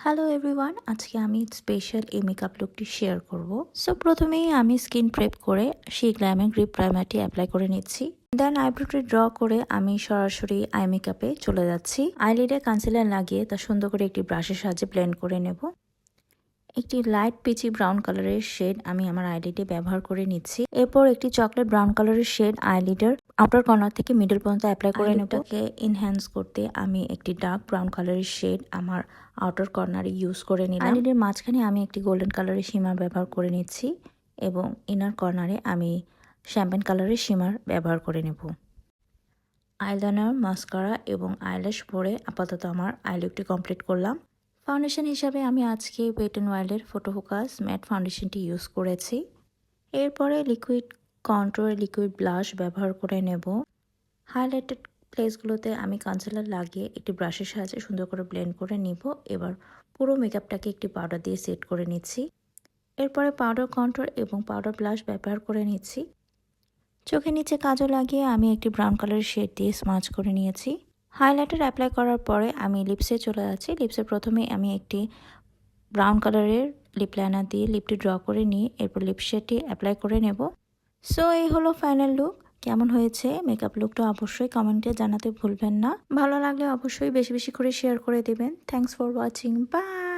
Hello everyone, আজকে আমি special এই মেকআপ লুকটি শেয়ার করব। সো প্রথমেই আমি স্কিন প্রেপ করে সেই গ্ল্যামার গ্রিপ প্রাইমারটি অ্যাপ্লাই করে নিচ্ছি। দেন আইব্রোটি ড্র করে আমি সরাসরি আই মেকআপে চলে যাচ্ছি। আইলিডে কনসিলার লাগিয়ে তা সুন্দর করে একটি ব্রাশের সাহায্যে ব্লেন্ড করে নেব। একটি লাইট পিচি ব্রাউন কালারের শেড আমি আমার আইলিডে ব্যবহার করে নিচ্ছি। এরপর একটি চকলেট ব্রাউন কালারের শেড আইলিডের আউটার কর্নার থেকে মিডল পর্যন্ত অ্যাপ্লাই করে নেব। এটাকে এনহ্যান্স করতে আমি একটি ডার্ক ব্রাউন কালারের শেড আমার আউটার কর্নারে ইউজ করে নিলাম। আইলিডের মাঝখানে আমি একটি গোল্ডেন কালারের শিমার ব্যবহার করে নিচ্ছি এবং ইনার কর্নারে আমি শ্যাম্পেন কালারের শিমার ব্যবহার করে নেব। আইলাইনার, মাস্কারা এবং আইল্যাশ পরে আপাতত আমার আই লুকটি কমপ্লিট করলাম। ফাউন্ডেশন হিসাবে আমি আজকে ওয়েট অ্যান্ড ওয়াইল্ডের ফটো ফোকাস ম্যাট ফাউন্ডেশনটি ইউজ করেছি। এরপরে লিকুইড কন্ট্রোল, লিকুইড ব্লাশ ব্যবহার করে নেব। হাইলাইটেড প্লেসগুলোতে আমি কনসিলার লাগিয়ে একটি ব্রাশের সাহায্যে সুন্দর করে ব্লেন্ড করে নিব। এবার পুরো মেকআপটাকে একটি পাউডার দিয়ে সেট করে নিচ্ছি। এরপরে পাউডার কন্ট্রোল এবং পাউডার ব্লাশ ব্যবহার করে নিচ্ছি। চোখের নিচে কাজল লাগিয়ে আমি একটি ব্রাউন কালারের শেড দিয়ে স্মাচ করে নিয়েছি। হাইলাইটার অ্যাপ্লাই করার পরে আমি লিপসে চলে যাচ্ছি। লিপসে প্রথমে আমি একটি ব্রাউন কালারের লিপ লাইনার দিয়ে লিপটি ড্র করে নিয়ে এরপর লিপ শেডটি অ্যাপ্লাই করে নেব। সো এই হলো ফাইনাল লুক। কেমন হয়েছে মেকআপ লুকটা অবশ্যই কমেন্টে জানাতে ভুলবেন না। ভালো লাগলে অবশ্যই বেশি বেশি করে শেয়ার করে দেবেন। Thanks for watching. বাই।